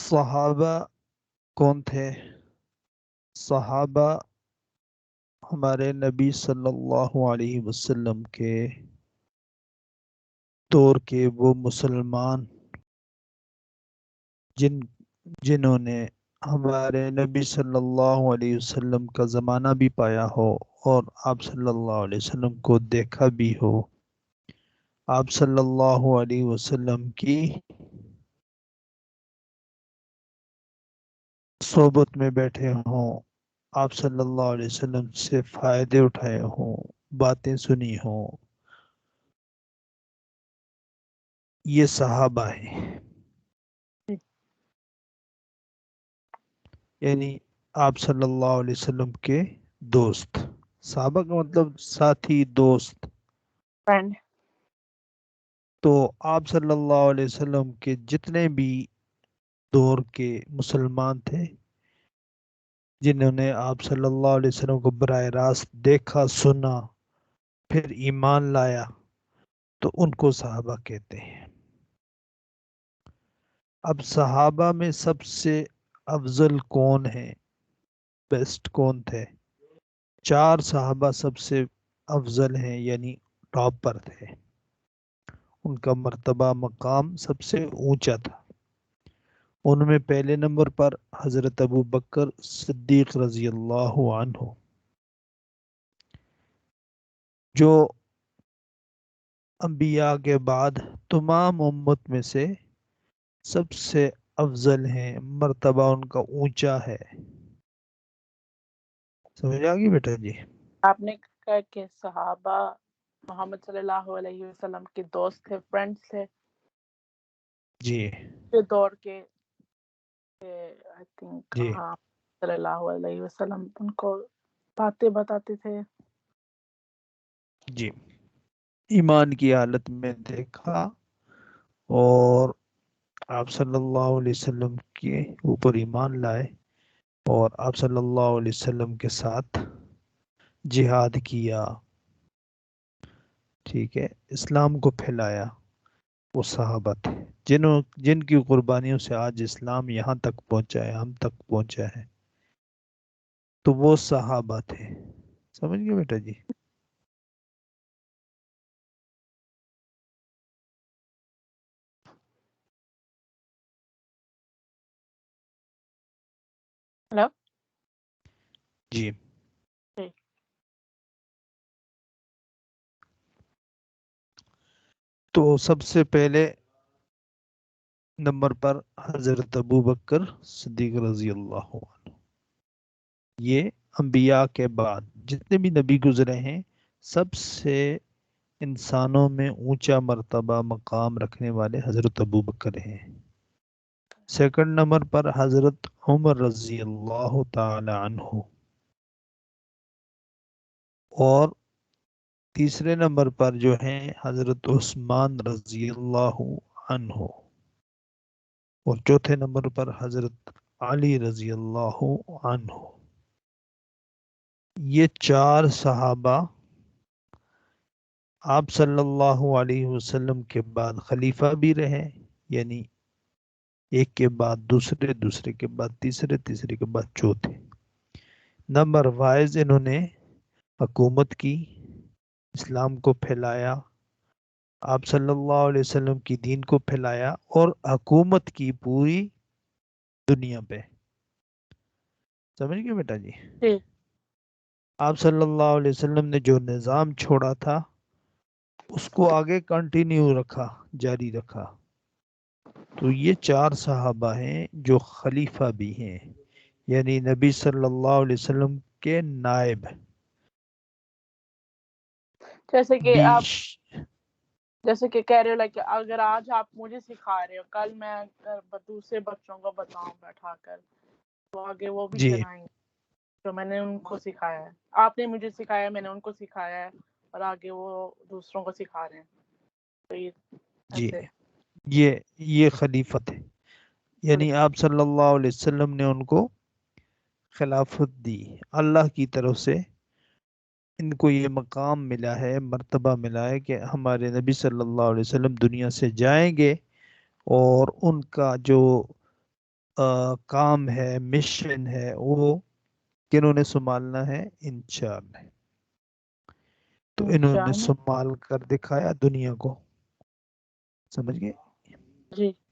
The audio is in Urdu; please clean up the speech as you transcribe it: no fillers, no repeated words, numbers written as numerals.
صحابہ کون تھے؟ صحابہ ہمارے نبی صلی اللہ علیہ وسلم کے دور کے وہ مسلمان جنہوں نے ہمارے نبی صلی اللہ علیہ وسلم کا زمانہ بھی پایا ہو اور آپ صلی اللہ علیہ وسلم کو دیکھا بھی ہو، آپ صلی اللہ علیہ وسلم کی صحبت میں بیٹھے ہوں، آپ صلی اللہ علیہ وسلم سے فائدے اٹھائے ہوں، باتیں سنی ہوں، یہ صحابہ ہیں۔ یعنی آپ صلی اللہ علیہ وسلم کے دوست۔ صحابہ کا مطلب ساتھی، دوست۔ فرینڈ۔ تو آپ صلی اللہ علیہ وسلم کے جتنے بھی دور کے مسلمان تھے جنہوں نے آپ صلی اللہ علیہ وسلم کو براہ راست دیکھا، سنا، پھر ایمان لایا، تو ان کو صحابہ کہتے ہیں۔ اب صحابہ میں سب سے افضل کون ہیں، بیسٹ کون تھے؟ 4 صحابہ سب سے افضل ہیں، یعنی ٹاپ پر تھے، ان کا مرتبہ مقام سب سے اونچا تھا۔ ان میں پہلے نمبر پر حضرت ابو بکر صدیق رضی اللہ عنہ، جو انبیاء کے بعد تمام امت میں سے سب سے افضل ہیں، مرتبہ ان کا اونچا ہے۔ سمجھ آ گئی بیٹا جی؟ آپ نے کہا کہ صحابہ محمد صلی اللہ علیہ وسلم کے دوست تھے، فرینڈس تھے جی کے دور کے، آئی تھنک جی ہاں صلی اللہ علیہ وسلم ان کو باتیں بتاتے تھے۔ جی، ایمان کی حالت میں دیکھا اور آپ صلی اللہ علیہ وسلم کے اوپر ایمان لائے اور آپ صلی اللہ علیہ وسلم کے ساتھ جہاد کیا، ٹھیک ہے، اسلام کو پھیلایا، وہ صحابہ تھے جن کی قربانیوں سے آج اسلام یہاں تک پہنچا ہے، ہم تک پہنچا ہے، تو وہ صحابہ تھے۔ سمجھ گئے بیٹا جی؟ ہلو جی، جی۔ تو سب سے پہلے نمبر پر حضرت ابو بکر صدیق رضی اللہ عنہ، یہ انبیاء کے بعد جتنے بھی نبی گزرے ہیں سب سے انسانوں میں اونچا مرتبہ مقام رکھنے والے حضرت ابو بکر ہیں۔ سیکنڈ نمبر پر حضرت عمر رضی اللہ تعالی عنہ، اور تیسرے نمبر پر جو ہیں حضرت عثمان رضی اللہ عنہ، اور چوتھے نمبر پر حضرت علی رضی اللہ عنہ۔ یہ 4 صحابہ آپ صلی اللہ علیہ وسلم کے بعد خلیفہ بھی رہے، یعنی ایک کے بعد دوسرے، دوسرے کے بعد تیسرے، تیسرے کے بعد چوتھے، نمبر وائز انہوں نے حکومت کی، اسلام کو پھیلایا، آپ صلی اللہ علیہ وسلم کی دین کو پھیلایا اور حکومت کی پوری دنیا پہ۔ سمجھ گئے بیٹا جی؟ جی آپ صلی اللہ علیہ وسلم نے جو نظام چھوڑا تھا اس کو آگے کنٹینیو رکھا، جاری رکھا۔ تو یہ 4 صحابہ ہیں جو خلیفہ بھی ہیں، یعنی نبی صلی اللہ علیہ وسلم کے نائب جیسے کہ بھی۔ آپ جیسے کہ کہہ رہے ہو لائک اگر آج آپ مجھے سکھا رہے ہو، کل میں دوسرے بچوں کو بتاؤں بیٹھا کر تو آگے وہ بھی جی چلائیں گے جو میں نے ان کو سکھایا ہے۔ آپ نے مجھے سکھایا، میں نے ان کو سکھایا ہے، اور آگے وہ دوسروں کو سکھا رہے ہیں۔ تو یہ جی، ایسے یہ خلیفت ہے، یعنی آپ صلی اللہ علیہ وسلم نے ان کو خلافت دی، اللہ کی طرف سے ان کو یہ مقام ملا ہے، مرتبہ ملا ہے کہ ہمارے نبی صلی اللہ علیہ وسلم دنیا سے جائیں گے اور ان کا جو کام ہے، مشن ہے، وہ کنہوں نے سنبھالنا ہے؟ ان چار نے. تو انہوں اچھا نے سنبھال کر دکھایا دنیا کو. سمجھ گئے؟ جی